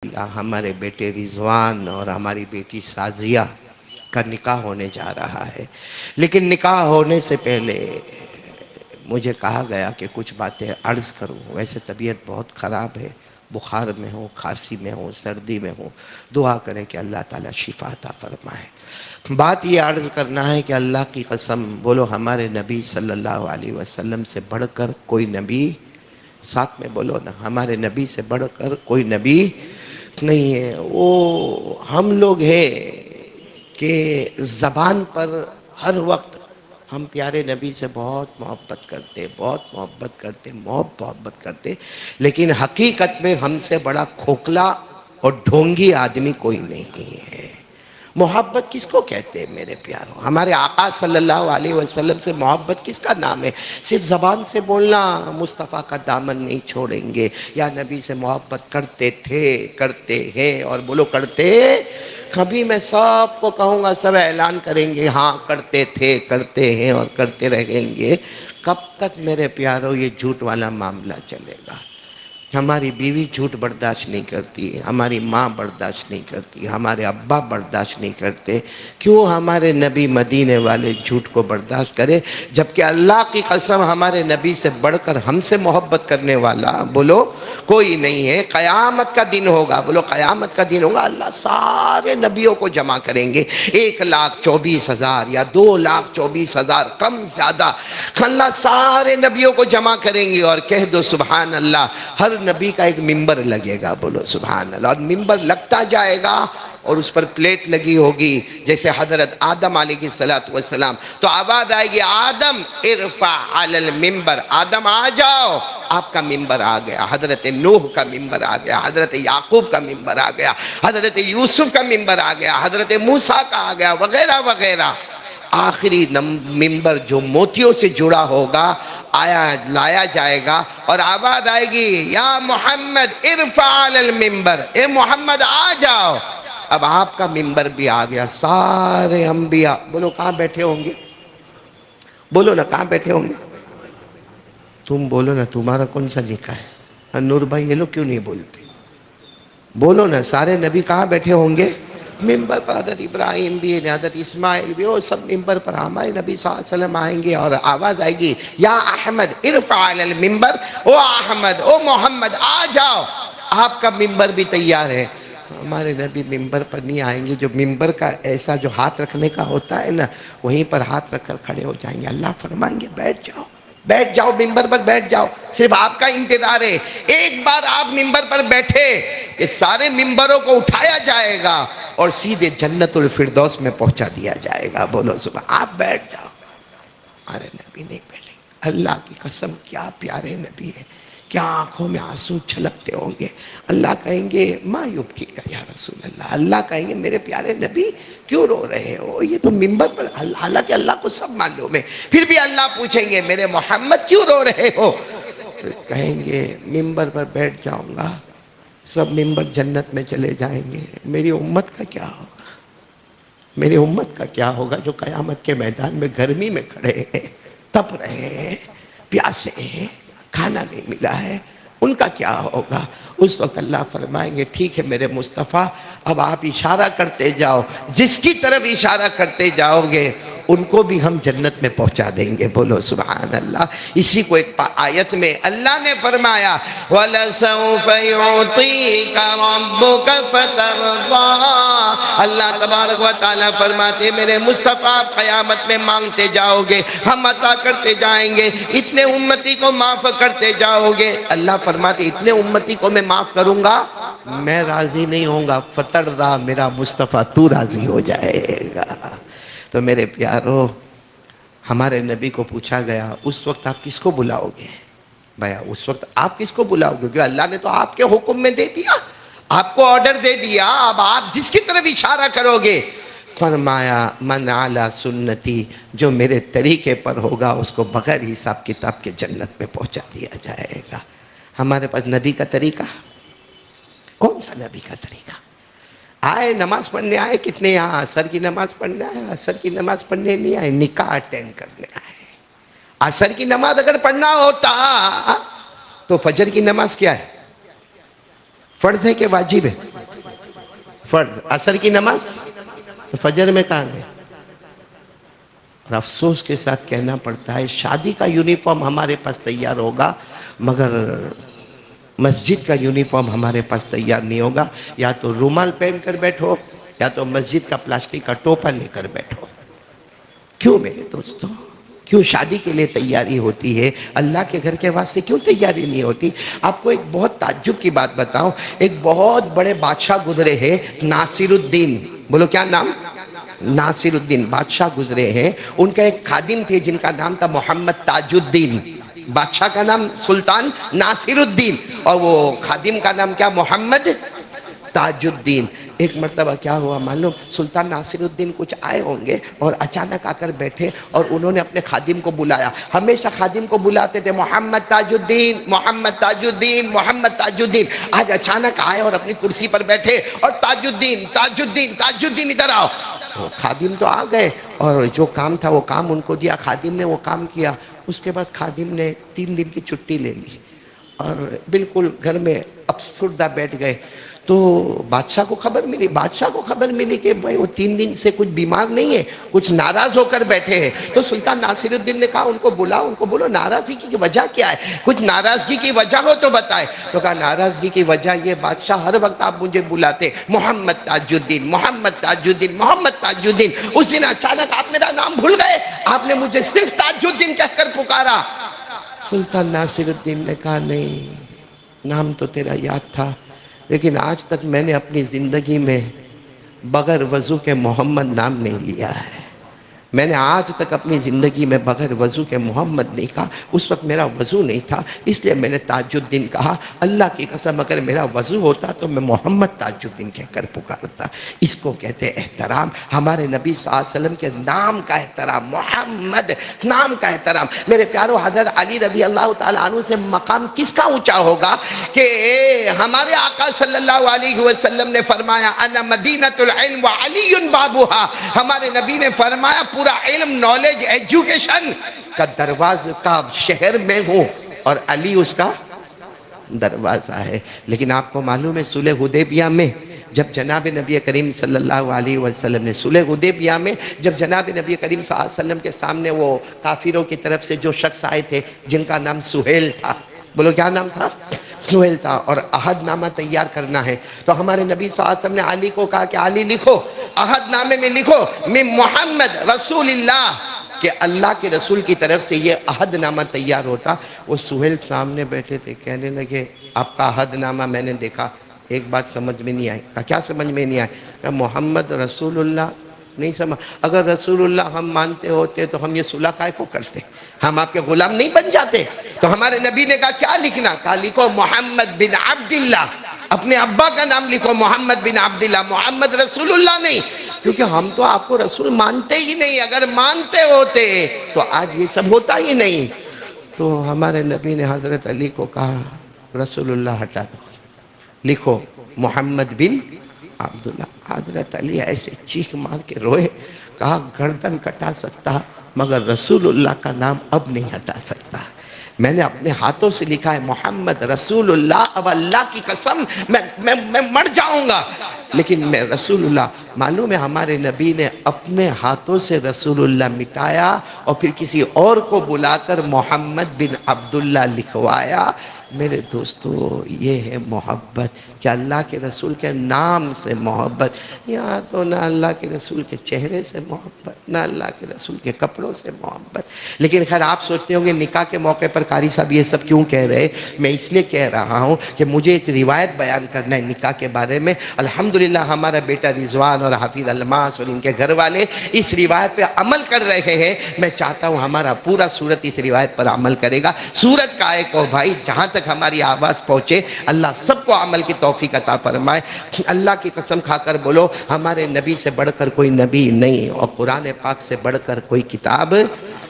ہمارے بیٹے رضوان اور ہماری بیٹی سازیہ کا نکاح ہونے جا رہا ہے، لیکن نکاح ہونے سے پہلے مجھے کہا گیا کہ کچھ باتیں عرض کروں۔ ویسے طبیعت بہت خراب ہے، بخار میں ہوں، کھانسی میں ہوں، سردی میں ہوں، دعا کریں کہ اللہ تعالیٰ شفا عطا فرمائے۔ بات یہ عرض کرنا ہے کہ اللہ کی قسم بولو، ہمارے نبی صلی اللہ علیہ وسلم سے بڑھ کر کوئی نبی، ساتھ میں بولو نا، ہمارے نبی سے بڑھ کر کوئی نبی نہیں ہے۔ وہ ہم لوگ ہیں کہ زبان پر ہر وقت ہم پیارے نبی سے بہت محبت کرتے، محبت کرتے، لیکن حقیقت میں ہم سے بڑا کھوکھلا اور ڈھونگی آدمی کوئی نہیں ہے۔ محبت کس کو کہتے ہیں میرے پیاروں؟ ہمارے آقا صلی اللہ علیہ وسلم سے محبت کس کا نام ہے؟ صرف زبان سے بولنا مصطفیٰ کا دامن نہیں چھوڑیں گے، یا نبی سے محبت کرتے تھے، کرتے ہیں، اور بولو کرتے۔ کبھی میں سب کو کہوں گا، سب اعلان کریں گے ہاں کرتے تھے، کرتے ہیں اور کرتے رہیں گے۔ کب تک میرے پیاروں یہ جھوٹ والا معاملہ چلے گا؟ ہماری بیوی جھوٹ برداشت نہیں کرتی، ہماری ماں برداشت نہیں کرتی، ہمارے ابا برداشت نہیں کرتے، کیوں ہمارے نبی مدینے والے جھوٹ کو برداشت کرے؟ جبکہ اللہ کی قسم ہمارے نبی سے بڑھ کر ہم سے محبت کرنے والا بولو کوئی نہیں ہے۔ قیامت کا دن ہوگا، بولو قیامت کا دن ہوگا، اللہ سارے نبیوں کو جمع کریں گے، 1,24,000 یا 2,24,000 کم زیادہ، اللہ سارے نبیوں کو جمع کریں گے اور کہہ دو سبحان اللہ، ہر نبی کا ایک ممبر لگے گا، بولو سبحان اللہ، اور ممبر لگتا جائے گا اور اس پر پلیٹ لگی ہوگی جیسے حضرت آدم علیہ السلام، تو آواز آئے گی آدم ارفع علی الممبر، آدم آ جاؤ، آپ کا ممبر آ گیا۔ حضرت نوح کا ممبر آ گیا، حضرت یعقوب کا ممبر آ گیا، حضرت یوسف کا ممبر آ گیا، حضرت موسیٰ کا آ گیا، وغیرہ وغیرہ۔ آخری ممبر جو موتیوں سے جڑا ہوگا لایا جائے گا اور آواز آئے گی یا محمد ارفع علی الممبر، اے محمد آ جاؤ۔ اب آپ کا ممبر بھی آ گیا، سارے انبیاء بولو کہاں بیٹھے ہوں گے؟ بولو نا کہاں بیٹھے ہوں گے؟ تم بولو نا، تمہارا کون سا لکھا ہے؟ نور بھائی یہ لوگ کیوں نہیں بولتے؟ بولو نا، سارے نبی کہاں بیٹھے ہوں گے؟ ممبر پر۔ حضرت ابراہیم بھی، حضرت اسماعیل بھی، وہ سب ممبر پر ہمارے نبی صلی اللہ علیہ وسلم آئیں گے اور آواز آئے گی یا احمد ارفع علی الممبر، او احمد، او محمد آ جاؤ، آپ کا ممبر بھی تیار ہے۔ ہمارے نبی ممبر پر نہیں آئیں گے، جو ممبر کا ایسا جو ہاتھ رکھنے کا ہوتا ہے نا، وہیں پر ہاتھ رکھ کر کھڑے ہو جائیں گے۔ اللہ فرمائیں گے بیٹھ جاؤ، بیٹھ جاؤ، ممبر پر بیٹھ جاؤ، صرف آپ کا انتظار ہے۔ ایک بار آپ ممبر پر بیٹھے کہ سارے ممبروں کو اٹھایا جائے گا اور سیدھے جنت الفردوس میں پہنچا دیا جائے گا، بولو صبح۔ آپ بیٹھ جاؤ، ہمارے نبی نہیں بیٹھیں گے۔ اللہ کی قسم کیا پیارے نبی ہے، کیا آنکھوں میں آنسو چھلکتے ہوں گے۔ اللہ کہیں گے ما یبکی کا یا رسول اللہ، اللہ کہیں گے میرے پیارے نبی کیوں رو رہے ہو؟ یہ تو ممبر پر، حالانکہ اللہ کو سب معلوم ہے، پھر بھی اللہ پوچھیں گے میرے محمد کیوں رو رہے ہو؟ تو کہیں گے ممبر پر بیٹھ جاؤں گا، سب ممبر جنت میں چلے جائیں گے، میری امت کا کیا ہوگا؟ میری امت کا کیا ہوگا جو قیامت کے میدان میں گرمی میں کھڑے ہیں، تپ رہے ہیں، پیاسے ہیں، کھانا نہیں ملا ہے، ان کا کیا ہوگا؟ اس وقت اللہ فرمائیں گے ٹھیک ہے میرے مصطفیٰ، اب آپ اشارہ کرتے جاؤ، جس کی طرف اشارہ کرتے جاؤ گے ان کو بھی ہم جنت میں پہنچا دیں گے، بولو سبحان اللہ۔ اسی کو ایک آیت میں اللہ نے فرمایا وَلَسَوْفَ يُعْطِيكَ رَبُّكَ فَتَرْضَىٰ، اللہ تبارک و تعالیٰ فرماتے میرے مصطفیٰ آپ قیامت میں مانگتے جاؤ گے، ہم عطا کرتے جائیں گے، اتنے امتی کو معاف کرتے جاؤ گے۔ اللہ فرماتے اتنے امتی کو میں معاف کروں گا، میں راضی نہیں ہوں گا، فَتَرْضَىٰ، میرا مصطفیٰ تو راضی ہو جائے گا۔ تو میرے پیارو، ہمارے نبی کو پوچھا گیا اس وقت آپ کس کو بلاؤ گے؟ بھیا اس وقت آپ کس کو بلاؤ گے؟ کہ اللہ نے تو آپ کے حکم میں دے دیا، آپ کو آرڈر دے دیا، اب آپ جس کی طرف اشارہ کرو گے۔ فرمایا من علی سنتی، جو میرے طریقے پر ہوگا اس کو بغیر حساب کتاب کے جنت میں پہنچا دیا جائے گا۔ ہمارے پاس نبی کا طریقہ کون سا؟ نبی کا طریقہ آئے نماز پڑھنے آئے، کتنے یہاں عصر کی نماز پڑھنے آئے؟ عصر کی نماز پڑھنے نہیں آئے، نکاح اٹینڈ کرنے آئے۔ عصر کی نماز اگر پڑھنا ہوتا تو فجر کی نماز کیا ہے؟ فرض ہے کہ واجب ہے؟ فرض عصر کی نماز تو فجر میں کہاں گئے؟ اور افسوس کے ساتھ کہنا پڑتا ہے شادی کا یونیفارم ہمارے پاس تیار ہوگا مگر مسجد کا یونیفارم ہمارے پاس تیار نہیں ہوگا. یا تو رومال پہن کر بیٹھو یا تو مسجد کا پلاسٹک کا ٹوپا لے کر بیٹھو. کیوں میرے دوستوں؟ کیوں شادی کے لیے تیاری ہوتی ہے، اللہ کے گھر کے واسطے کیوں تیاری نہیں ہوتی؟ آپ کو ایک بہت تعجب کی بات بتاؤں. ایک بہت بڑے بادشاہ گزرے ہیں ناصر الدین. بولو کیا نام؟ ناصر الدین بادشاہ گزرے ہیں. ان کا ایک خادم تھے جن کا نام تھا محمد تاج الدین. بادشاہ کا نام سلطان ناصر الدین اور وہ خادم کا نام کیا؟ محمد تاج الدین. ایک مرتبہ کیا ہوا معلوم؟ سلطان ناصر الدین کچھ آئے ہوں گے اور اچانک آ کر بیٹھے اور انہوں نے اپنے خادم کو بلایا. ہمیشہ خادم کو بلاتے تھے محمد تاج الدین محمد تاج الدین محمد تاج الدین. آج اچانک آئے اور اپنی کرسی پر بیٹھے اور تاج الدین تاج الدین تاج الدین ادھر آؤ. خادم تو آ گئے اور جو کام تھا وہ کام ان کو دیا. خادم نے وہ کام کیا. اس کے بعد خادم نے 3 دن کی چھٹی لے لی اور بالکل گھر میں افسردہ بیٹھ گئے. تو بادشاہ کو خبر ملی کہ بھائی وہ 3 دن سے کچھ بیمار نہیں ہے، کچھ ناراض ہو کر بیٹھے ہیں. تو سلطان ناصر الدین نے کہا ان کو بولو ناراضگی کی وجہ کیا ہے؟ کچھ ناراضگی کی وجہ ہو تو بتائے. تو کہا ناراضگی کی وجہ یہ بادشاہ ہر وقت آپ مجھے بلاتے محمد تاج الدین محمد تاج الدین محمد تاج الدین. اس دن اچانک آپ میرا نام بھول گئے، آپ نے مجھے صرف تاج الدین کہہ کر پکارا. سلطان ناصر الدین نے کہا نہیں، نام تو تیرا یاد تھا لیکن آج تک میں نے اپنی زندگی میں بغیر وضو کے محمد نام نہیں لیا ہے. میں نے آج تک اپنی زندگی میں بغیر وضو کے محمد نہیں کہا. اس وقت میرا وضو نہیں تھا اس لیے میں نے تاج الدین کہا. اللہ کی قسم اگر میرا وضو ہوتا تو میں محمد تاج الدین کہہ کر پکارتا. اس کو کہتے احترام. ہمارے نبی صلی اللہ علیہ وسلم کے نام کا احترام، محمد نام کا احترام. میرے پیارو حضرت علی رضی اللہ تعالیٰ عنہ سے مقام کس کا اونچا ہوگا کہ ہمارے آقا صلی اللہ علیہ وسلم نے فرمایا انا مدینۃ العلم وعلی بابھا. ہمارے نبی نے فرمایا پورا علم نالج ایجوکیشن کا دروازہ کا شہر میں ہوں اور علی اس کا دروازہ ہے. لیکن آپ کو معلوم ہے صلح حدیبیہ میں جب جناب نبی کریم صلی اللہ علیہ وسلم نے صلح حدیبیہ میں جب جناب نبی کریم صلی اللہ علیہ وسلم کے سامنے وہ کافروں کی طرف سے جو شخص آئے تھے جن کا نام سہیل تھا، بولو کیا نام تھا؟ سہیل تھا، اور عہد نامہ تیار کرنا ہے. تو ہمارے نبی صلی اللہ علیہ وسلم نے علی کو کہا کہ علی لکھو، عہد نامے میں لکھو من محمد رسول اللہ، کہ اللہ کے رسول کی طرف سے یہ عہد نامہ تیار ہوتا. وہ سہیل سامنے بیٹھے تھے، کہنے لگے آپ کا عہد نامہ میں نے دیکھا، ایک بات سمجھ میں نہیں آئی. کیا سمجھ میں نہیں آئی؟ کہ محمد رسول اللہ نہیں سمجھ. اگر رسول اللہ ہم مانتے ہوتے تو ہم یہ صلح کائے کو کرتے؟ ہم آپ کے غلام نہیں بن جاتے؟ تو ہمارے نبی نے کہا کیا لکھنا؟ کہا لکھو محمد بن عبداللہ. اپنے ابا کا نام لکھو محمد بن عبداللہ، محمد رسول اللہ نہیں. کیونکہ ہم تو آپ کو رسول مانتے ہی نہیں. اگر مانتے ہوتے تو آج یہ سب ہوتا ہی نہیں. تو ہمارے نبی نے حضرت علی کو کہا رسول اللہ ہٹا دو، لکھو محمد بن عبداللہ. حضرت علی ایسے چیخ مار کے روئے، کہا گردن کٹا سکتا مگر رسول اللہ کا نام اب نہیں ہٹا سکتا. میں نے اپنے ہاتھوں سے لکھا ہے محمد رسول اللہ. اب اللہ کی قسم میں مر جاؤں گا لیکن میں رسول اللہ. معلوم ہے ہمارے نبی نے اپنے ہاتھوں سے رسول اللہ مٹایا اور پھر کسی اور کو بلا کر محمد بن عبداللہ لکھوایا. میرے دوستو یہ ہے محبت کہ اللہ کے رسول کے نام سے محبت. یہاں تو نہ اللہ کے رسول کے چہرے سے محبت، نہ اللہ کے رسول کے کپڑوں سے محبت. لیکن خیر آپ سوچتے ہوں گے نکاح کے موقع پر قاری صاحب یہ سب کیوں کہہ رہے؟ میں اس لیے کہہ رہا ہوں کہ مجھے ایک روایت بیان کرنا ہے نکاح کے بارے میں. الحمدللہ ہمارا بیٹا رضوان اور حافظ الماس اور ان کے گھر والے اس روایت پہ عمل کر رہے ہیں. میں چاہتا ہوں ہمارا پورا سورت اس روایت پر عمل کرے گا. سورت کا ایک بھائی جہاں تک ہماری آواز پہنچے اللہ سب کو عمل کی توفیق عطا فرمائے. اللہ کی قسم کھا کر بولو ہمارے نبی سے بڑھ کر کوئی نبی نہیں اور قرآن پاک سے بڑھ کر کوئی کتاب.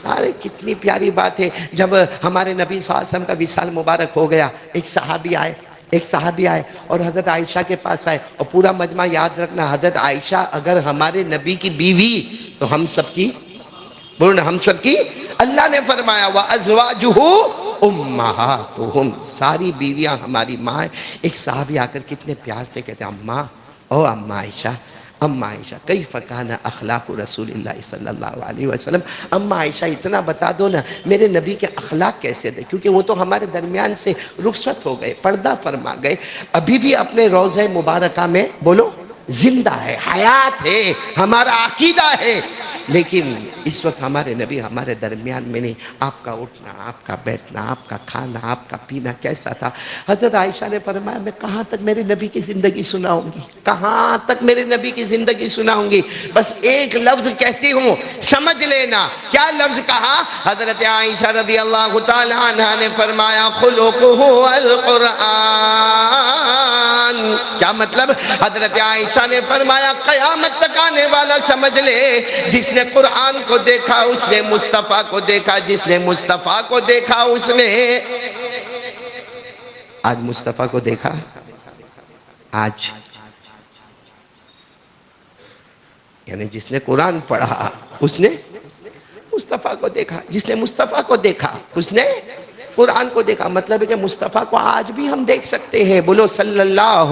ارے کتنی پیاری بات ہے. جب ہمارے نبی صلی اللہ علیہ وسلم کا وصال مبارک ہو گیا ایک صحابی آئے اور حضرت عائشہ کے پاس آئے. اور پورا مجمع یاد رکھنا حضرت عائشہ اگر ہمارے نبی کی بیوی تو ہم سب کی، بولو نا ہم سب کی. اللہ نے فرمایا وَأَزْوَاجُهُ أُمَّهَاتُهُمْ، ساری بیویاں ہماری ماں ہیں. ایک صحابی آ کر کتنے پیار سے کہتے ہیں اماں او اما عائشہ کیف کان اخلاق رسول اللہ صلی اللہ علیہ وسلم، اما عائشہ اتنا بتا دو نا میرے نبی کے اخلاق کیسے تھے، کیونکہ وہ تو ہمارے درمیان سے رخصت ہو گئے، پردہ فرما گئے، ابھی بھی اپنے روضہ مبارکہ میں بولو زندہ ہے، حیات ہے، ہمارا عقیدہ ہے، لیکن اس وقت ہمارے نبی ہمارے درمیان میں نہیں۔ آپ کا اٹھنا، آپ کا بیٹھنا، آپ کا کھانا، آپ کا پینا کیسا تھا؟ حضرت عائشہ نے فرمایا میں کہاں تک میرے نبی کی زندگی سناؤں گی، کہاں تک میرے نبی کی زندگی سناؤں گی، بس ایک لفظ کہتی ہوں سمجھ لینا۔ کیا لفظ کہا؟ حضرت عائشہ رضی اللہ تعالی عنہ نے فرمایا خلقہ القرآن۔ کیا مطلب؟ حضرت عائشہ نے فرمایا قیامت تک آنے والا سمجھ لے جس نے قرآن کو دیکھا اس نے مصطفیٰ کو دیکھا، جس نے مصطفیٰ کو دیکھا اس نے آج مصطفیٰ کو دیکھا، آج یعنی جس نے قرآن پڑھا اس نے مصطفیٰ کو دیکھا، جس نے مصطفیٰ کو دیکھا اس نے قرآن کو دیکھا۔ مطلب ہے کہ مصطفیٰ کو آج بھی ہم دیکھ سکتے ہیں، بولو صلی اللہ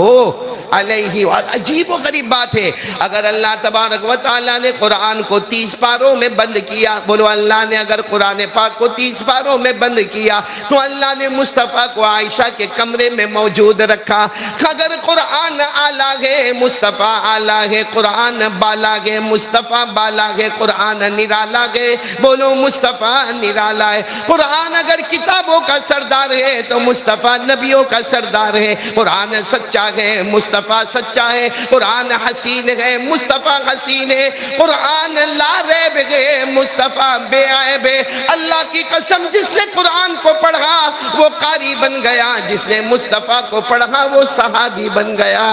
علیہ وآلہ۔ عجیب و غریب بات ہے، اگر اللہ تبارک و تعالیٰ نے قرآن کو 30 پاروں میں بند کیا، بولو اللہ نے اگر قرآن پاک کو 30 پاروں میں بند کیا تو اللہ نے مصطفیٰ کو عائشہ کے کمرے میں موجود رکھا۔ اگر قرآن اعلیٰ ہے، مصطفیٰ اعلیٰ ہے، قرآن بالا ہے، مصطفیٰ بالا ہے، قرآن نرالا ہے، بولو مصطفیٰ نرالا ہے۔ قرآن اگر کتابوں کا سردار ہے تو مصطفیٰ نبیوں کا سردار ہے۔ قرآن سچا ہے، مصطفیٰ سچا ہے۔ قرآن حسین ہے، مصطفیٰ حسین ہے۔ قرآن لا ریب ہے، مصطفیٰ بے عیب ہے۔ اللہ کی قسم جس نے قرآن کو پڑھا وہ قاری بن گیا، جس نے مصطفیٰ کو پڑھا وہ صحابی بن گیا۔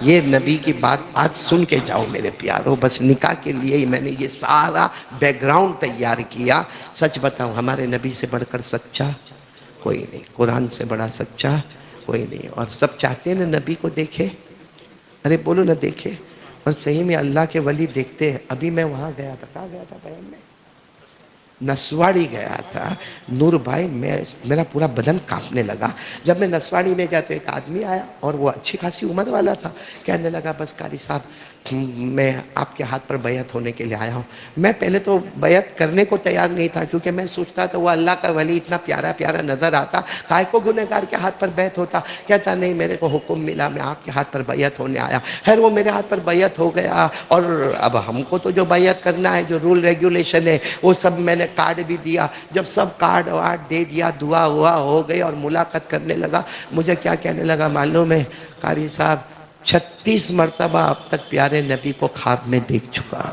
یہ نبی کی بات آج سن کے جاؤ میرے پیارو، بس نکاح کے لیے ہی میں نے یہ سارا بیک گراؤنڈ تیار کیا۔ سچ بتاؤ ہمارے نبی سے بڑھ کر سچا کوئی نہیں، قرآن سے بڑا سچا کوئی نہیں، اور سب چاہتے ہیں نا نبی کو دیکھے، ارے بولو نہ دیکھے، اور صحیح میں اللہ کے ولی دیکھتے ہیں۔ ابھی میں وہاں گیا تھا، کہاں گیا تھا بیان میں؟ نسواڑی گیا تھا نور بھائی، میرا پورا بدن کانپنے لگا جب میں نسواڑی میں گیا تو ایک آدمی آیا اور وہ اچھی خاصی عمر والا تھا، کہنے لگا بس قاری صاحب میں آپ کے ہاتھ پر بیعت ہونے کے لیے آیا ہوں۔ میں پہلے تو بیعت کرنے کو تیار نہیں تھا کیونکہ میں سوچتا تھا وہ اللہ کا ولی اتنا پیارا پیارا نظر آتا، کائے کو گنہگار کے ہاتھ پر بیعت ہوتا؟ کہتا نہیں میرے کو حکم ملا، میں آپ کے ہاتھ پر بیعت ہونے آیا۔ خیر وہ میرے ہاتھ پر بیعت ہو گیا، اور اب ہم کو تو جو بیعت کرنا ہے جو رول ریگولیشن ہے وہ سب میں نے کارڈ بھی دیا۔ جب سب کارڈ وارڈ دے دیا، دعا ہوا ہو گئی اور ملاقات کرنے لگا، مجھے کیا کہنے لگا معلوم ہے قاری صاحب؟ 36 مرتبہ اب تک پیارے نبی کو خواب میں دیکھ چکا۔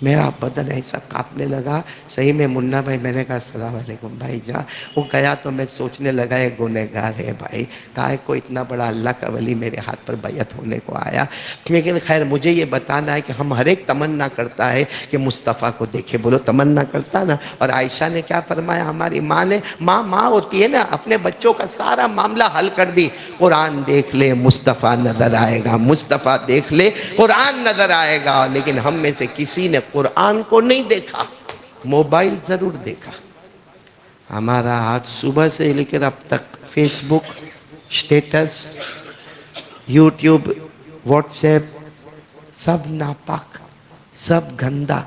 میرا بدن ایسا کانپنے لگا، صحیح میں منا بھائی، میں نے کہا السلام علیکم بھائی جان۔ وہ گیا تو میں سوچنے لگا یہ گنہگار ہے بھائی، کائے کو اتنا بڑا اللہ کا ولی میرے ہاتھ پر بیعت ہونے کو آیا۔ لیکن خیر مجھے یہ بتانا ہے کہ ہم ہر ایک تمنا کرتا ہے کہ مصطفیٰ کو دیکھے، بولو تمنا کرتا نا۔ اور عائشہ نے کیا فرمایا؟ ہماری ماں نے، ماں ہوتی ہے نا، اپنے بچوں کا سارا معاملہ حل کر دی۔ قرآن دیکھ لے مصطفیٰ نظر آئے گا، مصطفیٰ دیکھ لے قرآن نظر آئے گا۔ لیکن ہم میں سے کسی نے قرآن کو نہیں دیکھا، موبائل ضرور دیکھا۔ ہمارا ہاتھ صبح سے لے کر اب تک فیس بک، سٹیٹس، یوٹیوب، واٹس ایپ، سب ناپاک، سب گندا۔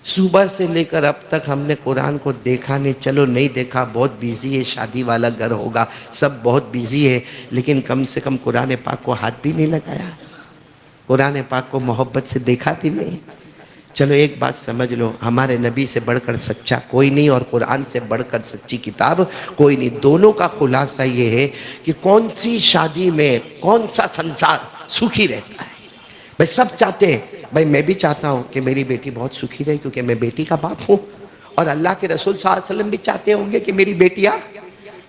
صبح سے لے کر اب تک ہم نے قرآن کو دیکھا نہیں۔ چلو نہیں دیکھا، بہت بیزی ہے، شادی والا گھر ہوگا، سب بہت بیزی ہے، لیکن کم سے کم قرآن پاک کو ہاتھ بھی نہیں لگایا، قرآن پاک کو محبت سے دیکھا بھی نہیں۔ چلو ایک بات سمجھ لو، ہمارے نبی سے بڑھ کر سچا کوئی نہیں اور قرآن سے بڑھ کر سچی کتاب کوئی نہیں۔ دونوں کا خلاصہ یہ ہے کہ کون سی شادی میں کون سا سنسار سکھی رہتا ہے۔ بھائی سب چاہتے ہیں، بھائی میں بھی چاہتا ہوں کہ میری بیٹی بہت سکھی رہے کیونکہ میں بیٹی کا باپ ہوں، اور اللہ کے رسول صلی اللہ علیہ وسلم بھی چاہتے ہوں گے کہ میری بیٹیاں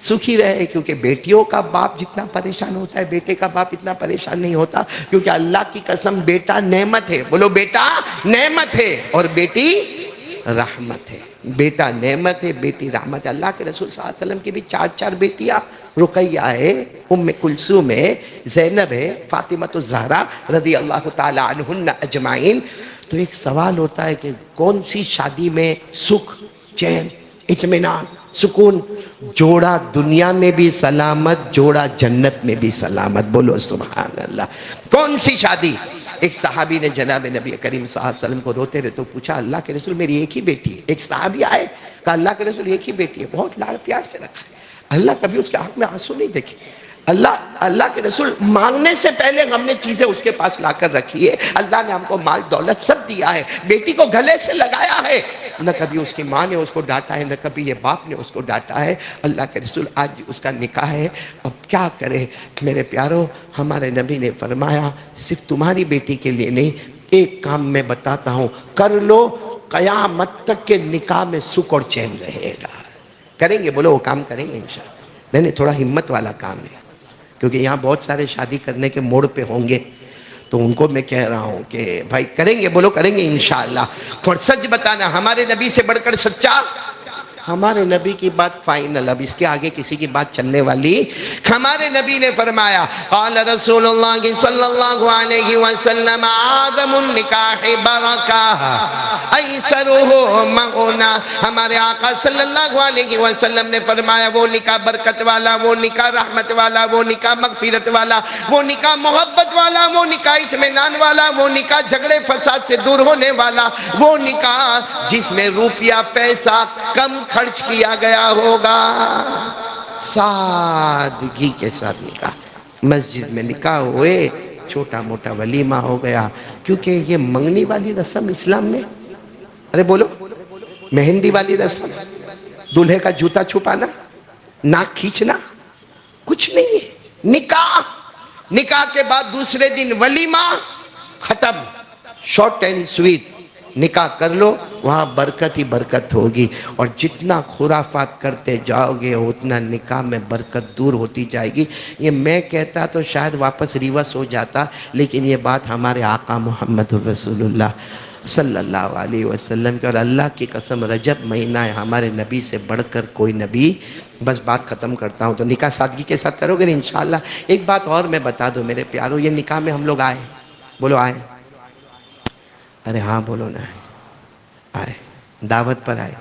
سکھی رہے، کیونکہ بیٹیوں کا باپ جتنا پریشان ہوتا ہے بیٹے کا باپ اتنا پریشان نہیں ہوتا، کیونکہ اللہ کی قسم بیٹا نعمت ہے، بولو بیٹا نعمت ہے اور بیٹی رحمت ہے۔ بیٹا نعمت ہے، بیٹی رحمت ہے۔ اللہ کے رسول صلی اللہ علیہ وسلم کی بھی 4 بیٹیاں، رقیہ ہے، ام کلثوم ہے، زینب ہے، فاطمہ الزہرا رضی اللہ تعالی عنہن اجمعین۔ تو ایک سوال ہوتا ہے کہ کون سی شادی میں سکھ، چین، اطمینان، سکون. جوڑا دنیا میں بھی سلامت، جوڑا جنت میں بھی سلامت. بولو سبحان اللہ. کون سی شادی؟ ایک صحابی نے جناب نبی کریم صلی اللہ علیہ وسلم کو روتے رہتے پوچھا، اللہ کے رسول میری ایک ہی بیٹی ہے. ایک صحابی آئے، کہا اللہ کے رسول ایک ہی بیٹی ہے، بہت لاڑ پیار سے رکھا ہے، اللہ کبھی اس کے آنکھ میں آنسو نہیں دیکھے. اللہ کے رسول مانگنے سے پہلے ہم نے چیزیں اس کے پاس لا کر رکھی ہے. اللہ نے ہم کو مال دولت سب دیا ہے، بیٹی کو گلے سے لگایا ہے، نہ کبھی اس کی ماں نے اس کو ڈانٹا ہے، نہ کبھی یہ باپ نے اس کو ڈانٹا ہے. اللہ کے رسول آج اس کا نکاح ہے، اب کیا کرے؟ میرے پیارو، ہمارے نبی نے فرمایا صرف تمہاری بیٹی کے لیے نہیں، ایک کام میں بتاتا ہوں، کر لو، قیامت تک کے نکاح میں سکھ اور چین رہے گا. کریں گے؟ بولو وہ کام کریں گے انشاءاللہ. نہیں، تھوڑا ہمت والا کام ہے، کیونکہ یہاں بہت سارے شادی کرنے کے موڑ پہ ہوں گے، تو ان کو میں کہہ رہا ہوں کہ بھائی کریں گے؟ بولو کریں گے انشاءاللہ. اور سچ بتانا، ہمارے نبی سے بڑھ کر سچا؟ ہمارے نبی کی بات فائنل، اب اس کے آگے کسی کی بات چلنے والی. ہمارے نبی نے فرمایا، قال رسول اللہ صلی اللہ علیہ وسلم، آدم النکاح برکہ ایسرہ مغنہ. ہمارے آقا صلی اللہ علیہ وسلم نے فرمایا وہ نکاح برکت والا، وہ نکاح رحمت والا، وہ نکاح مغفرت والا، وہ نکاح محبت والا، وہ نکاح اطمینان والا، وہ نکاح جھگڑے فساد سے دور ہونے والا، وہ نکاح جس میں روپیہ پیسہ کم خرچ کیا گیا ہوگا. سادگی کے ساتھ نکاح. مسجد میں نکاح ہوئے، چھوٹا موٹا ولیمہ ہو گیا، کیونکہ یہ منگنی والی رسم اسلام میں، ارے بولو، مہندی والی رسم، دولہے کا جوتا چھپانا، ناک کھینچنا، کچھ نہیں ہے. نکاح کے بعد دوسرے دن ولیمہ، ختم، شارٹ اینڈ سویٹ. نکاح کر لو، وہاں برکت ہی برکت ہوگی. اور جتنا خرافات کرتے جاؤ گے اتنا نکاح میں برکت دور ہوتی جائے گی. یہ میں کہتا تو شاید واپس ریورس ہو جاتا، لیکن یہ بات ہمارے آقا محمد رسول اللہ صلی اللہ علیہ وسلم کی، اور اللہ کی قسم رجب مہینہ ہے، ہمارے نبی سے بڑھ کر کوئی نبی. بس بات ختم کرتا ہوں. تو نکاح سادگی کے ساتھ کرو گے انشاءاللہ. ایک بات اور میں بتا دوں میرے پیارو، یہ نکاح میں ہم لوگ آئے، بولو آئے، ارے ہاں بولو نا، آئے، دعوت پر آئے،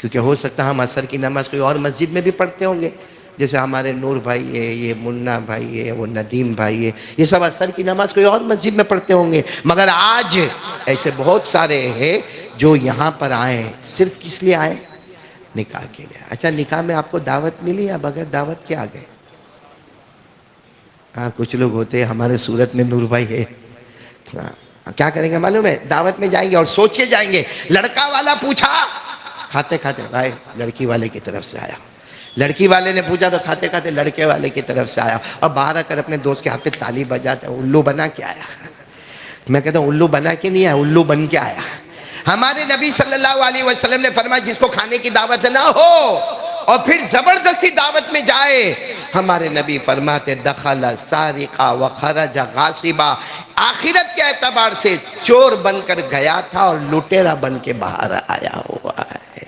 کیونکہ ہو سکتا ہے ہم عصر کی نماز کوئی اور مسجد میں بھی پڑھتے ہوں گے، جیسے ہمارے نور بھائی ہے، یہ منا بھائی ہے، وہ ندیم بھائی ہے، یہ سب عصر کی نماز کوئی اور مسجد میں پڑھتے ہوں گے. مگر آج ایسے بہت سارے ہیں جو یہاں پر آئے ہیں، صرف کس لیے آئے؟ نکاح کے لیے. اچھا، نکاح میں آپ کو دعوت ملی یا بغیر دعوت کے آ گئے؟ ہاں، کچھ لوگ ہوتے ہیں، ہمارے صورت میں نور بھائی ہے، کیا کریں گے معلوم ہے؟ دعوت میں جائیں گے اور سوچ کے جائیں گے. لڑکا والا پوچھا، کھاتے کھاتے بھائی لڑکی والے کی طرف سے آیا. لڑکی والے نے پوچھا تو کھاتے کھاتے لڑکے والے کی طرف سے آیا. اور باہر آ کر اپنے دوست کے ہاتھ پہ تالی بجاتا ہے، الو بنا کے آیا. میں کہتا ہوں الو بنا کے نہیں آیا، الو بن کے آیا. ہمارے نبی صلی اللہ علیہ وسلم نے فرمایا جس کو کھانے کی دعوت نہ ہو اور پھر زبردستی دعوت میں جائے، ہمارے نبی فرماتے دخل سارقا وخرج غاصبا، آخرت کے اعتبار سے چور بن کر گیا تھا اور لٹیرا بن کے باہر آیا ہوا ہے.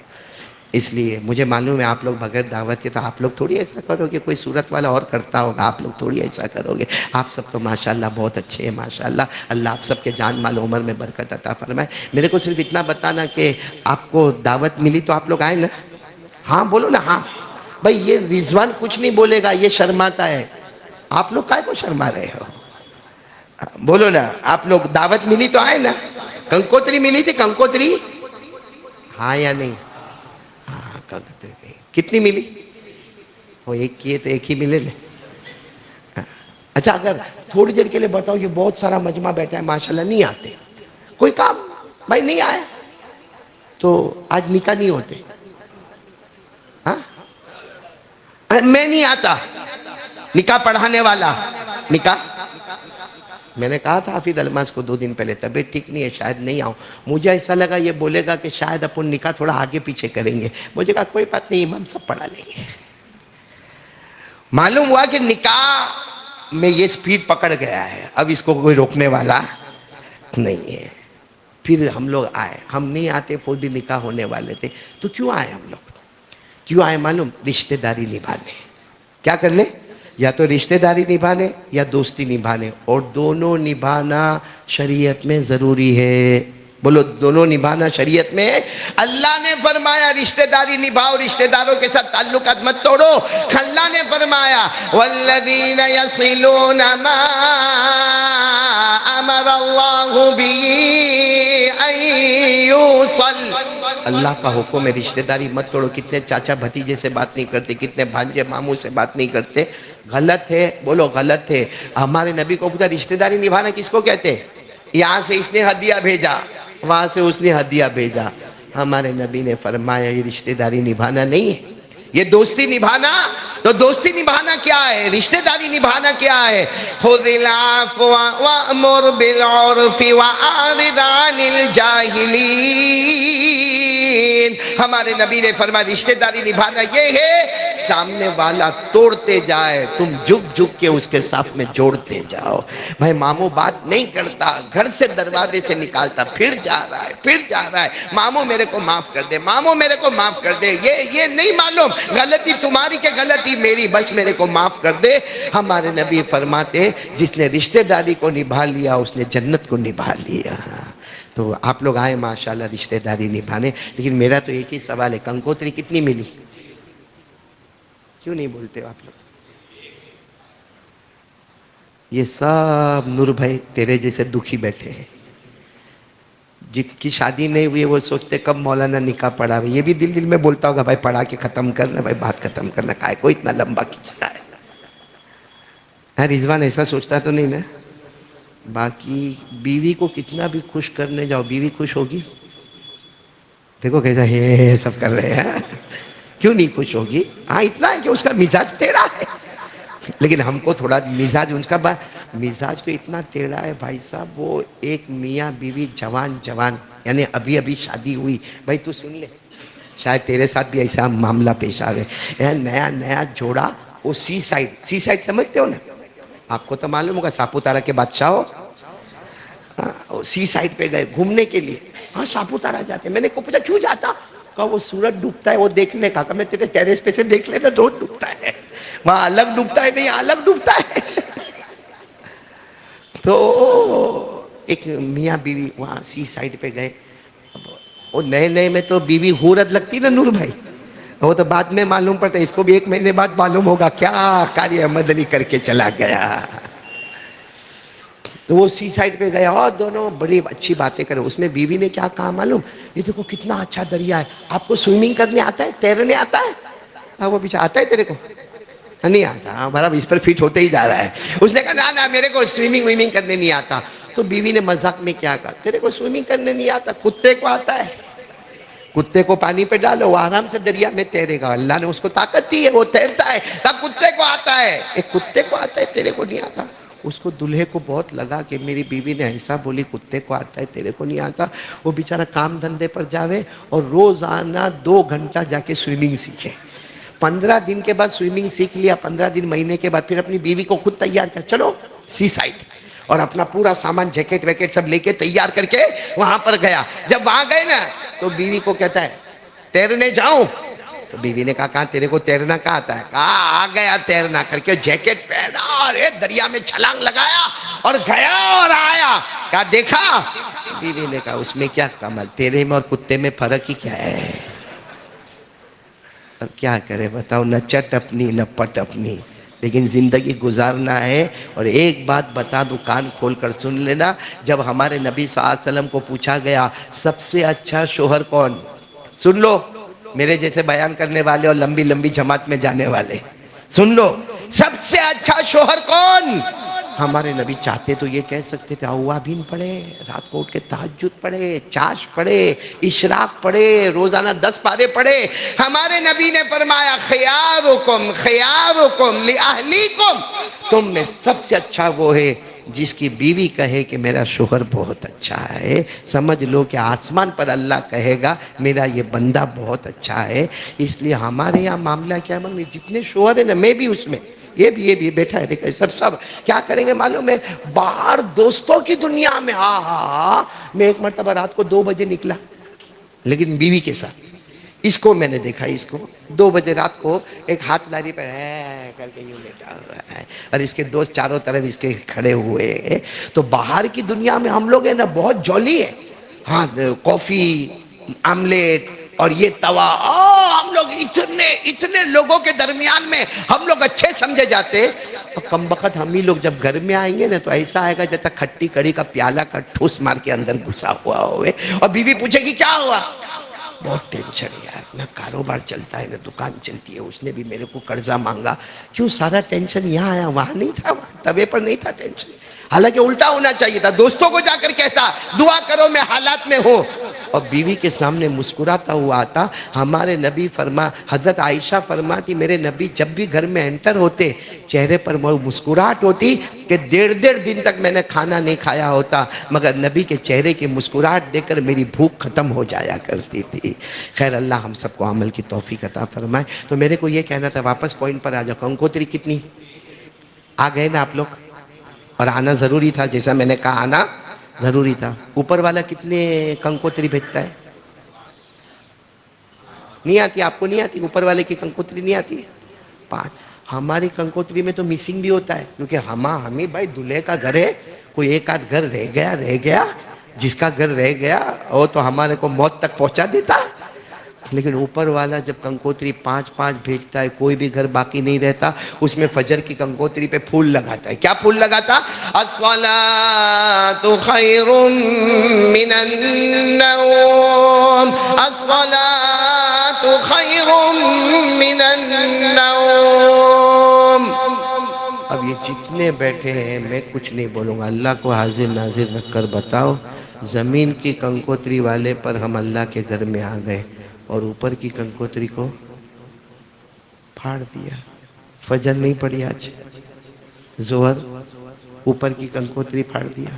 اس لیے مجھے معلوم ہے آپ لوگ بغیر دعوت کے، تو آپ لوگ تھوڑی ایسا کرو گے، کوئی صورت والا اور کرتا ہوگا، آپ لوگ تھوڑی ایسا کرو گے. آپ سب تو ماشاءاللہ بہت اچھے ہیں، ماشاءاللہ. اللہ آپ سب کے جان مال عمر میں برکت عطا فرمائے. میرے کو صرف اتنا بتانا کہ آپ کو دعوت ملی تو آپ لوگ آئے نا؟ ہاں بولو نا. ہاں بھائی، یہ رضوان کچھ نہیں بولے گا، یہ شرماتا ہے. آپ لوگ کائے کو شرما رہے ہو؟ بولو نا. آپ لوگ دعوت ملی تو آئے نا؟ کنکوتری ملی تھی؟ کنکوتری ہاں یا نہیں؟ ہاں، کنکوتری کتنی ملی؟ وہ ایک کیے تو ایک ہی ملے نا. اچھا، اگر تھوڑی دیر کے لیے بتاؤ، یہ بہت سارا مجمع بیٹھا ہے ماشاءاللہ، نہیں آتے، کوئی کام بھائی نہیں آئے تو آج نکاح نہیں ہوتے. ہاں، میں نہیں آتا، نکاح پڑھانے والا. نکاح میں نے کہا تھا حافظ الماس کو 2 دن پہلے طبیعت ٹھیک نہیں ہے، شاید نہیں آؤں. مجھے ایسا لگا یہ بولے گا کہ شاید اپن نکاح تھوڑا آگے پیچھے کریں گے. مجھے کہا کوئی بات نہیں، امام سب پڑھا لیں گے. معلوم ہوا کہ نکاح میں یہ سپیڈ پکڑ گیا ہے، اب اس کو کوئی روکنے والا نہیں ہے. پھر ہم لوگ آئے. ہم نہیں آتے پھر بھی نکاح ہونے والے تھے، تو کیوں آئے ہم لوگ؟ کیوں آئے معلوم؟ رشتہ داری نبھانے. کیا کرنے؟ یا تو رشتہ داری نبھانے یا دوستی نبھانے، اور دونوں نبھانا شریعت میں ضروری ہے. بولو دونوں نبھانا شریعت میں ہے۔ اللہ نے فرمایا رشتہ داری نبھاؤ، رشتہ داروں کے ساتھ تعلقات مت توڑو۔ اللہ نے فرمایا والذین یصلون ما امر اللہ به ان یوصل، اللہ کا حکم ہے رشتہ داری مت توڑو۔ کتنے چاچا بھتیجے سے بات نہیں کرتے، کتنے بھانجے ماموں سے بات نہیں کرتے، غلط ہے، بولو غلط ہے۔ ہمارے نبی کو پوچھا رشتہ داری نبھانا کس کو کہتے ہیں؟ یہاں سے اس نے ہدیہ بھیجا، وہاں سے اس نے ہدیہ بھیجا، ہمارے نبی نے فرمایا یہ رشتہ داری نبھانا نہیں ہے، یہ دوستی نبھانا۔ تو دوستی نبھانا کیا ہے؟ رشتہ داری نبھانا کیا ہے؟ خذ العفو وأمر بالعرف وأعرض عن الجاہلین۔ ہمارے نبی نے فرمایا رشتہ داری نبھانا یہ ہے سامنے والا توڑتے جائے تم جھک جھک کے اس کے ساتھ میں جوڑتے جاؤ۔ بھائی ماموں بات نہیں کرتا، گھر سے دروازے سے نکالتا، پھر جا رہا ہے، ماموں میرے کو معاف کر دے، ماموں میرے کو معاف کر دے، یہ نہیں معلوم غلطی تمہاری کہ غلطی میری، بس میرے کو معاف کر دے۔ ہمارے نبی فرماتے جس نے رشتہ داری کو نبھا لیا اس نے جنت کو نبھا لیا۔ تو آپ لوگ آئے ماشاءاللہ رشتہ داری نبھانے، لیکن میرا تو ایک ہی سوال ہے، کنکوتری کتنی ملی؟ کیوں نہیں بولتے آپ لوگ؟ یہ سب نور بھائی تیرے جیسے دکھی بیٹھے ہیں، جن کی شادی نہیں ہوئی وہ سوچتے کب مولانا نکاح پڑھا ہوئی۔ یہ بھی دل میں بولتا ہوگا بھائی پڑھا کے ختم کرنا، بھائی بات ختم کرنا، کائے کو اتنا لمبا کھینچتا ہے؟ ہاں رضوان ایسا سوچتا تو نہیں نا؟ باقی بیوی کو کتنا بھی خوش کرنے جاؤ بیوی خوش ہوگی؟ دیکھو کیسا ہے سب کر رہے ہیں، کیوں نہیں خوش ہوگی؟ ہاں اتنا ہے کہ اس کا مزاج ٹیڑھا ہے، لیکن ہم کو تھوڑا مزاج ان کا مزاج تو اتنا ٹیڑھا ہے بھائی صاحب، وہ ایک میاں بیوی جوان یعنی ابھی شادی ہوئی، بھائی تو سن لے شاید تیرے ساتھ بھی ایسا معاملہ پیش آوے، نیا جوڑا، وہ سی سائڈ سمجھتے ہو نا؟ آپ کو تو معلوم ہوگا ساپوتارہ کے بادشاہ ہو، سی سائڈ پہ گئے گھومنے کے لیے، ہاں ساپوتارہ جاتے، میں نے کو پوچھا کیوں جاتا؟ کہا وہ سورج ڈوبتا ہے وہ دیکھنے کا، میں تیرے ٹیرس پہ سے دیکھ لینا روز ڈوبتا ہے، وہاں الگ ڈوبتا ہے، نہیں الگ ڈوبتا ہے۔ تو ایک میاں بیوی وہاں سی سائڈ پہ گئے، وہ نئے میں تو بیوی حورت لگتی نا نور بھائی، وہ تو بعد میں معلوم پڑتا ہے، اس کو بھی 1 مہینے بعد معلوم ہوگا کیا کاریہ مدنی کر کے چلا گیا۔ تو وہ سی سائڈ پہ گیا اور دونوں بڑی اچھی باتیں کریں، اس میں بیوی نے کیا کہا معلوم؟ یہ دیکھو کتنا اچھا دریا ہے، آپ کو سوئمنگ کرنے آتا ہے، تیرنے آتا ہے؟ وہ پیچھے آتا ہے تیرے کو؟ نہیں آتا، ہمارا اس پر فٹ ہوتے ہی جا رہا ہے۔ اس نے کہا نا میرے کو سوئمنگ کرنے نہیں آتا۔ تو بیوی نے مذاق میں کیا کہا، تیرے کو سوئمنگ کرنے نہیں آتا، کتے کو آتا ہے، کتے کو پانی پہ ڈالو وہ آرام سے دریا میں تیرے گا، اللہ نے اس کو طاقت دی ہے وہ تیرتا ہے، تب کتے کو آتا ہے، ایک کتے کو آتا ہے تیرے کو نہیں آتا۔ اس کو دلہے کو بہت لگا کہ میری بیوی نے ایسا بولی کتے کو آتا ہے تیرے کو نہیں آتا، وہ بیچارہ کام دھندے پر جاوے اور روزانہ 2 گھنٹہ جا کے سوئمنگ سیکھے۔ 15 دن کے بعد سوئمنگ سیکھ لیا، 15 دن مہینے کے بعد پھر اپنی بیوی کو خود تیار کیا، چلو سی سائڈ، اور اپنا پورا سامان جیکٹ ویکٹ سب لے کے تیار کر کے وہاں پر گیا۔ جب وہاں گئے نا تو بیوی کو کہتا ہے تیرنے جاؤں؟ تو بیوی نے کہا تیرے کو تیرنا کہاں آتا ہے؟ کہا آ گیا تیرنا، کر کے جیکٹ پہنا اور دریا میں چھلانگ لگایا اور گیا اور آیا۔ کہا دیکھا؟ بیوی نے کہا اس میں کیا کمال، تیرے میں اور کتے میں فرق ہی کیا ہے؟ اب کیا کرے بتاؤ، نہ چٹ اپنی نہ پٹ اپنی، لیکن زندگی گزارنا ہے۔ اور ایک بات بتا دو کان کھول کر سن لینا، جب ہمارے نبی صلی اللہ علیہ وسلم کو پوچھا گیا سب سے اچھا شوہر کون، سن لو میرے جیسے بیان کرنے والے اور لمبی جماعت میں جانے والے، سن لو سب سے اچھا شوہر کون؟ ہمارے نبی چاہتے تو یہ کہہ سکتے تھے اوابین پڑھے، رات کو اٹھ کے تہجد پڑھے، چاش پڑھے، اشراق پڑھے، روزانہ 10 پارے پڑھے۔ ہمارے نبی نے فرمایا خیارکم خیارکم لأہلیکم، تم میں سب سے اچھا وہ ہے جس کی بیوی کہے کہ میرا شوہر بہت اچھا ہے، سمجھ لو کہ آسمان پر اللہ کہے گا میرا یہ بندہ بہت اچھا ہے۔ اس لیے ہمارے یہاں معاملہ کیا ہے، جتنے شوہر ہیں نا، میں بھی اس میں، یہ بھی بیٹھا ہے دیکھا، سب کیا کریں گے معلوم ہے، باہر دوستوں کی دنیا میں۔ میں ایک مرتبہ رات کو 2 بجے نکلا، لیکن بیوی کے ساتھ، اس کو میں نے دیکھا، اس کو 2 بجے رات کو ایک ہاتھ لاری پر کر کے یوں لیٹا ہوا ہے اور اس کے دوست چاروں طرف اس کے کھڑے ہوئے ہیں۔ تو باہر کی دنیا میں ہم لوگ ہیں نا بہت جولی ہے، ہاں کافی، آملیٹ اور یہ توا، ہم لوگ اتنے لوگوں کے درمیان میں ہم لوگ اچھے سمجھے جاتے، اور کم بخت ہم ہی لوگ جب گھر میں آئیں گے نا تو ایسا آئے گا جیسا کھٹی کڑی کا پیالہ کا ٹھوس مار کے اندر گھسا ہوا ہوئے، اور بیوی پوچھے گی کیا ہوا؟ بہت ٹینشن ہے یار، نہ کاروبار چلتا ہے نہ دکان چلتی ہے، اس نے بھی میرے کو قرضہ مانگا، کیوں سارا ٹینشن یہاں آیا، وہاں نہیں تھا، وہاں طبع پر نہیں تھا ٹینشن، حالانکہ الٹا ہونا چاہیے تھا، دوستوں کو جا کر کہتا دعا کرو میں حالات میں ہوں، اور بیوی کے سامنے مسکراتا ہوا آتا۔ ہمارے نبی حضرت عائشہ فرماتی میرے نبی جب بھی گھر میں انٹر ہوتے چہرے پر وہ مسکراہٹ ہوتی کہ 1.5 دن تک میں نے کھانا نہیں کھایا ہوتا، مگر نبی کے چہرے کی مسکراہٹ دیکھ کر میری بھوک ختم ہو جایا کرتی تھی۔ خیر اللہ ہم سب کو عمل کی توفیق عطا فرمائے۔ تو میرے کو یہ کہنا تھا، واپس پوائنٹ پر آ جاؤ، کنکوتری کتنی آ گئے نا آپ لوگ؟ اور آنا ضروری تھا، جیسا میں نے کہا آنا ضروری تھا۔ اوپر والا کتنے کنکوتری بھیجتا ہے؟ نہیں آتی؟ آپ کو نہیں آتی؟ اوپر والے کی کنکوتری نہیں آتی؟ 5۔ ہماری کنکوتری میں تو مسنگ بھی ہوتا ہے، کیونکہ ہمیں بھائی دلہے کا گھر ہے، کوئی ایک آدھ گھر رہ گیا، جس کا گھر رہ گیا وہ تو ہمارے کو موت تک پہنچا دیتا، لیکن اوپر والا جب کنکوتری 5 بھیجتا ہے، کوئی بھی گھر باقی نہیں رہتا، اس میں فجر کی کنکوتری پہ پھول لگاتا ہے۔ کیا پھول لگاتا؟ الصلاۃ خیر من النوم، الصلاۃ خیر من النوم۔ اب یہ جتنے بیٹھے ہیں میں کچھ نہیں بولوں گا، اللہ کو حاضر ناظر رکھ کر بتاؤ، زمین کی کنکوتری والے پر ہم اللہ کے گھر میں آ گئے اور اوپر کی کنکوتری کو پھاڑ دیا۔ فجر نہیں پڑی آج، ظہر، اوپر کی کنکوتری پھاڑ دیا۔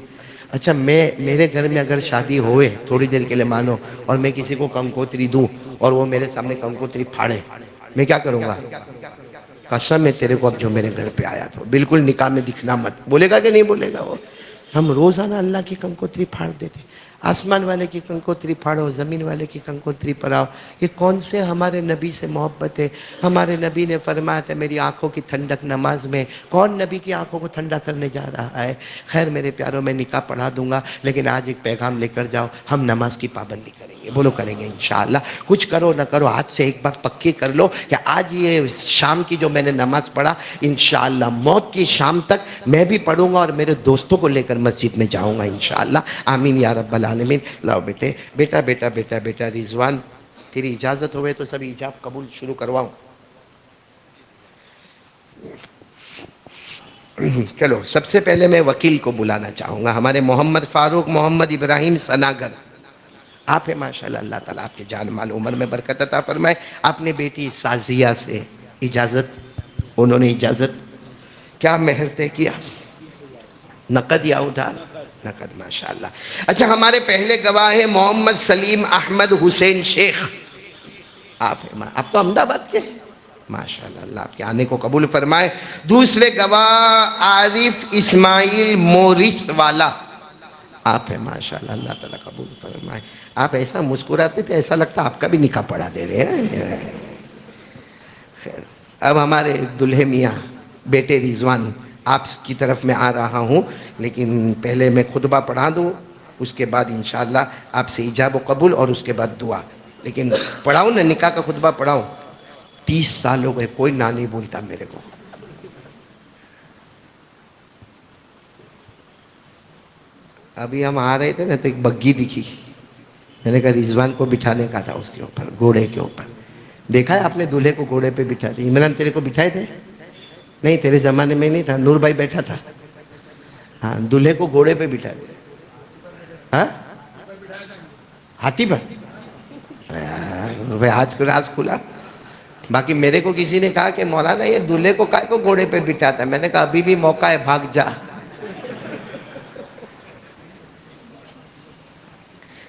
اچھا میرے گھر میں اگر شادی ہوئے تھوڑی دیر کے لیے مانو، اور میں کسی کو کنکوتری دوں اور وہ میرے سامنے کنکوتری پھاڑے، میں کیا کروں گا؟ قسم ہے تیرے کو اب جو میرے گھر پہ آیا تو بالکل نکاح میں دکھنا مت، بولے گا کہ نہیں بولے گا؟ وہ ہم روزانہ اللہ کی کنکوتری پھاڑ دیتے، آسمان والے کی کنکوتری پھاڑو، زمین والے کی کنکوتری پر آؤ۔ یہ کون سے ہمارے نبی سے محبت ہے؟ ہمارے نبی نے فرمایا تھا میری آنکھوں کی ٹھنڈک نماز میں، کون نبی کی آنکھوں کو ٹھنڈا کرنے جا رہا ہے؟ خیر میرے پیاروں میں نکاح پڑھا دوں گا، لیکن آج ایک پیغام لے کر جاؤ، ہم نماز کی پابندی کریں گے، بولو کریں گے انشاءاللہ۔ کچھ کرو نہ کرو آج سے ایک بات پکی کر لو کہ آج یہ شام کی جو میں نے نماز پڑھا انشاءاللہ موت کی شام تک میں بھی پڑھوں گا اور میرے دوستوں کو لے کر مسجد میں جاؤں گا انشاءاللہ، آمین یا رب العالمین۔ لاؤ بیٹا رضوان، پھر اجازت ہوئے تو سب ایجاب قبول شروع کرواؤں۔ چلو سب سے پہلے میں وکیل کو بلانا چاہوں گا، ہمارے محمد فاروق محمد ابراہیم سناگر، آپ ہیں ماشاءاللہ، اللہ تعالیٰ آپ کے جان مال عمر میں برکت عطا فرمائے۔ اپنے بیٹی سازیہ سے اجازت، انہوں نے اجازت، کیا مہر طے کیا؟ نقد یا ادھار؟ نقد، ماشاءاللہ۔ اچھا ہمارے پہلے گواہ ہیں محمد سلیم احمد حسین شیخ، آپ ہیں، آپ تو احمد آباد کے ہیں، ماشاءاللہ، اللہ آپ کے آنے کو قبول فرمائے۔ دوسرے گواہ عارف اسماعیل مورس والا، آپ ہیں، ماشاءاللہ، اللہ تعالیٰ قبول فرمائے۔ آپ ایسا مسکراتے تھے ایسا لگتا آپ کا بھی نکاح پڑھا دے رہے ہیں۔ خیر اب ہمارے دلہے میاں بیٹے رضوان، آپ کی طرف میں آ رہا ہوں، لیکن پہلے میں خطبہ پڑھا دوں، اس کے بعد انشاءاللہ آپ سے ایجاب و قبول اور اس کے بعد دعا، لیکن پڑھاؤں نا نکاح کا خطبہ پڑھاؤں۔ 30 سال ہو گئے کوئی نہ نہیں بولتا میرے کو۔ ابھی ہم آ رہے تھے نا تو ایک بگھی دکھی، میں نے کہا رضوان کو بٹھانے کا تھا اس کے اوپر، گھوڑے کے اوپر۔ دیکھا ہے آپ نے دولہے کو گھوڑے پہ بٹھا دیا؟ عمران تیرے کو بٹھائے تھے؟ نہیں تیرے زمانے میں نہیں تھا، نور بھائی بیٹھا تھا، ہاں دولہے کو گھوڑے پہ بٹھا دیا، ہاں ہاتھی پر، آج کو راز کھلا۔ باقی میرے کو کسی نے کہا کہ مولانا یہ دولہے کو کائے کو گھوڑے پہ بٹھاتا ہے؟ میں نے کہا ابھی بھی موقع ہے، بھاگ جا۔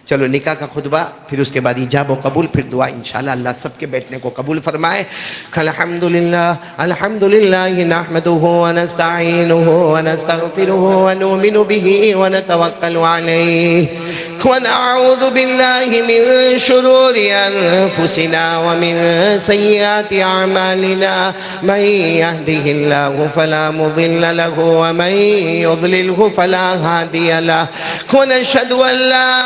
چلو نکاح کا خطبہ، پھر اس کے بعد ایجاب و قبول، پھر دعا انشاءاللہ، اللہ سب کے بیٹھنے کو قبول فرمائے۔ الحمدللہ نحمدہ ونستعینہ ونستغفرہ ونؤمن بہ ونتوکل علیہ۔ ونعوذ بالله من شرور أنفسنا ومن سيئات أعمالنا من يهده الله فلا مضل له ومن يضلله فلا هادي له ونشهد أن لا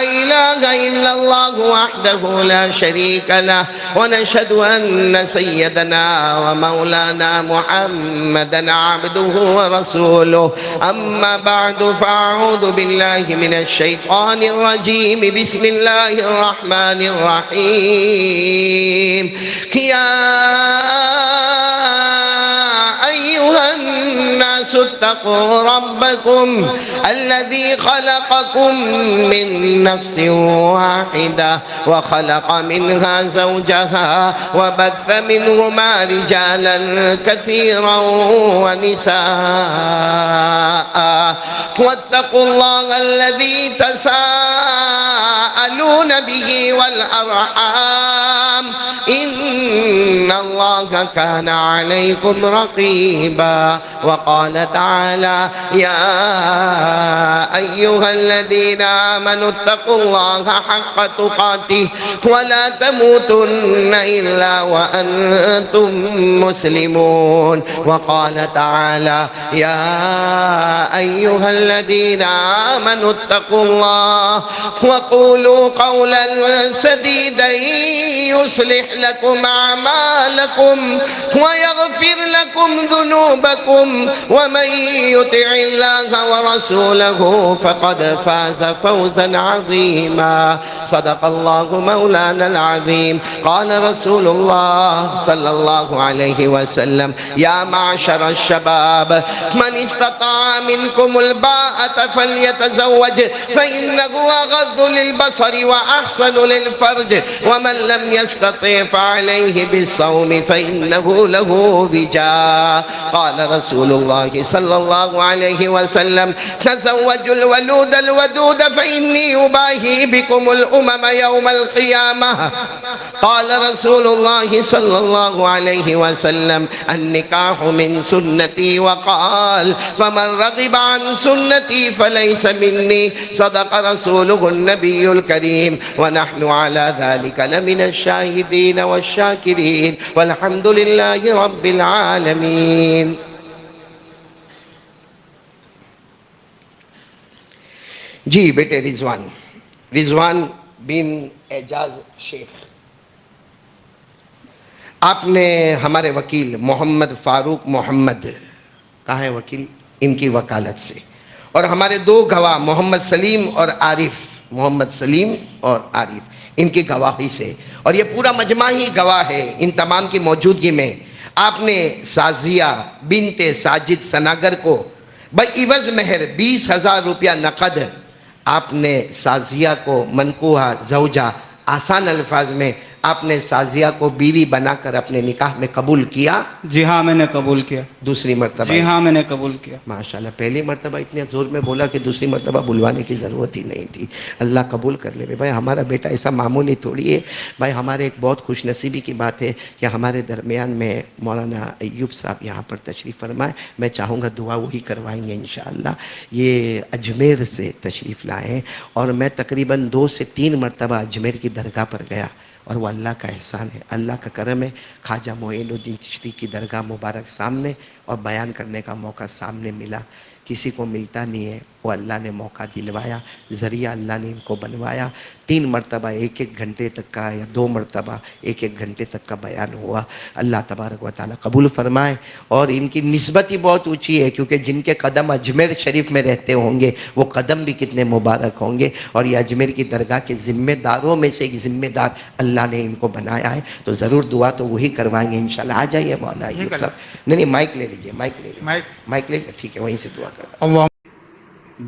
إله إلا الله وحده لا شريك له ونشهد أن سيدنا ومولانا محمدا عبده ورسوله أما بعد فأعوذ بالله من الشيطان الرجيم بسم الله الرحمن الرحيم يا أيها الناس اتقوا ربكم الذي خلقكم من نفس واحدة وخلق منها زوجها وبث منهما رجالا كثيرا ونساء واتقوا الله الذي تساءلون به والأرحام إن الله كان عليكم رقيبا وقال تعالى يا أيها الذين آمنوا اتقوا الله حق تقاته ولا تموتن إلا وأنتم مسلمون وقال تعالى يا أيها الذين آمنوا اتقوا الله وقولوا قولا سديدا يصلح لكم أعمالكم ويغفر لكم ذنوبكم ومن يطع الله ورسوله فقد فاز فوزا عظيما صدق الله مولانا العظيم قال رسول الله صلى الله عليه وسلم يا معشر الشباب من استطاع منكم الباءة فليتزوج فإنه أغض للبصر وأحسن للفرج ومن لم يستطع فعليه بالصوم فإنه له وجاء قال رسول الله صلى الله عليه وسلم تزوجوا الولود الودود فإني أباهي بكم الأمم يوم القيامة قال رسول الله صلى الله عليه وسلم النكاح من سنتي وقال فمن رغب عن سنتي فليس مني صدق رسوله النبي الكريم ونحن على ذلك لمن الشاهدين والشاكرين والحمد لله رب العالمين جی بیٹے رضوان بن اعجاز شیخ آپ نے ہمارے وکیل محمد فاروق محمد کہاں ہے وکیل ان کی وکالت سے اور ہمارے دو گواہ محمد سلیم اور عارف ان کی گواہی سے اور یہ پورا مجمع ہی گواہ ہے ان تمام کی موجودگی میں آپ نے سازیہ بنت ساجد سناگر کو بعوض مہر 20,000 روپیہ نقد آپ نے سازیہ کو منکوحہ زوجہ آسان الفاظ میں آپ نے سازیہ کو بیوی بنا کر اپنے نکاح میں قبول کیا؟ جی ہاں میں نے قبول کیا. دوسری مرتبہ؟ جی ہاں میں نے قبول کیا. ماشاءاللہ پہلی مرتبہ اتنے زور میں بولا کہ دوسری مرتبہ بلوانے کی ضرورت ہی نہیں تھی. اللہ قبول کر لے. بھائی ہمارا بیٹا ایسا معمولی تھوڑی ہے. بھائی ہمارے ایک بہت خوش نصیبی کی بات ہے کہ ہمارے درمیان میں مولانا ایوب صاحب یہاں پر تشریف فرمائے. میں چاہوں گا دعا وہی کروائیں گے انشاءاللہ. یہ اجمیر سے تشریف لائے ہیں اور میں تقریباً 2 سے 3 مرتبہ اجمیر کی درگاہ پر گیا اور وہ اللہ کا احسان ہے, اللہ کا کرم ہے. خواجہ معین الدین چشتی کی درگاہ مبارک سامنے اور بیان کرنے کا موقع سامنے ملا. کسی کو ملتا نہیں ہے, وہ اللہ نے موقع دلوایا, ذریعہ اللہ نے ان کو بنوایا. 3 مرتبہ 1-1 گھنٹے تک کا یا 2 مرتبہ 1-1 گھنٹے تک کا بیان ہوا. اللہ تبارک و تعالیٰ قبول فرمائے. اور ان کی نسبت ہی بہت اونچی ہے کیونکہ جن کے قدم اجمیر شریف میں رہتے ہوں گے وہ قدم بھی کتنے مبارک ہوں گے. اور یہ اجمیر کی درگاہ کے ذمہ داروں میں سے ایک ذمہ دار اللہ نے ان کو بنایا ہے. تو ضرور دعا تو وہی کروائیں گے انشاءاللہ. آ جائیے مولانا ایوب صاحب. نہیں مائک لے لیجیے, مائک لے لیجیے. ٹھیک ہے وہیں سے دعا کروا.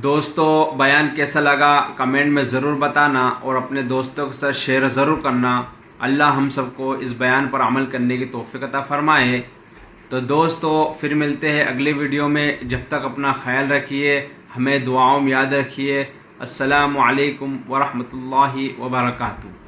دوستو بیان کیسا لگا کمنٹ میں ضرور بتانا اور اپنے دوستوں کے ساتھ شیئر ضرور کرنا. اللہ ہم سب کو اس بیان پر عمل کرنے کی توفیق عطا فرمائے. تو دوستو پھر ملتے ہیں اگلے ویڈیو میں. جب تک اپنا خیال رکھیے, ہمیں دعاؤں میں یاد رکھیے. السلام علیکم ورحمۃ اللہ وبرکاتہ.